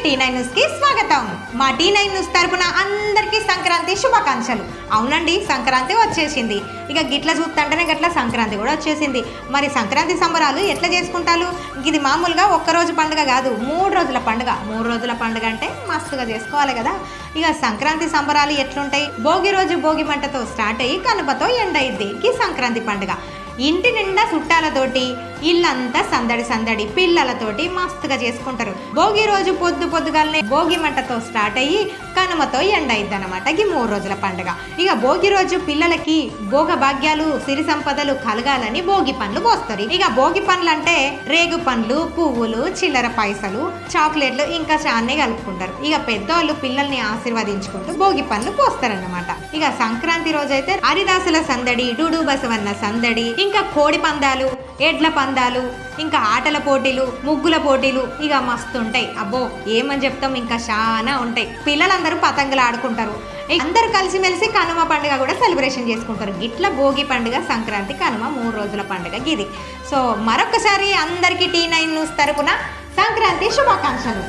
T9 news కి స్వాగతం. మా T9 న్యూస్ తరపున అందరికీ సంక్రాంతి శుభాకాంక్షలు. అవునండి, సంక్రాంతి వచ్చేసింది. ఇక గిట్ల చూస్తుంటేనే గట్ల సంక్రాంతి కూడా వచ్చేసింది. మరి సంక్రాంతి సంబరాలు ఎట్లా చేసుకుంటారు? ఇది మామూలుగా ఒక్కరోజు పండుగ కాదు, 3 రోజుల పండుగ. 3 రోజుల పండుగ అంటే మస్తుగా చేసుకోవాలి కదా. ఇక సంక్రాంతి సంబరాలు ఎట్లుంటాయి? భోగి రోజు భోగి మంటతో స్టార్ట్ అయ్యి కనుపతో ఎండ్ అయ్యిద్ది ఈ సంక్రాంతి పండుగ. ఇంటి నిండా చుట్టాలతోటి ఇల్లంతా సందడి సందడి పిల్లలతోటి మస్తుగా చేసుకుంటారు. భోగి రోజు పొద్దుగాలనే భోగి మంటతో స్టార్ట్ అయ్యి కనుమతో ఎండ్ అయ్యిద్ది అనమాట ఈ 3 రోజుల పండుగ. ఇక భోగి రోజు పిల్లలకి భోగ భాగ్యాలు సిరి సంపదలు కలగాలని భోగి పండ్లు పోస్తారు. ఇక భోగి పండ్లు అంటే రేగు పండ్లు, పువ్వులు, చిల్లర పైసలు, చాక్లెట్లు ఇంకా చానే కలుపుకుంటారు. ఇక పెద్దవాళ్ళు పిల్లల్ని ఆశీర్వదించుకుంటూ భోగి పండ్లు పోస్తారన్నమాట. ఇక సంక్రాంతి రోజైతే హరిదాసుల సందడి, డూడు బసవన్న సందడి, ఇంకా కోడి పందాలు, ఎడ్ల పందాలు, ఇంకా ఆటల పోటీలు, ముగ్గుల పోటీలు ఇక మస్తు ఉంటాయి. అబ్బో ఏమని చెప్తాం, ఇంకా చాలా ఉంటాయి. పిల్లలందరూ పతంగులు ఆడుకుంటారు. అందరు కలిసిమెలిసి కనుమ పండుగ కూడా సెలబ్రేషన్ చేసుకుంటారు. గిట్ల భోగి పండుగ, సంక్రాంతి, కనుమ 3 రోజుల పండుగ ఇది. సో మరొకసారి అందరికీ T9 న్యూస్ తరపున సంక్రాంతి శుభాకాంక్షలు.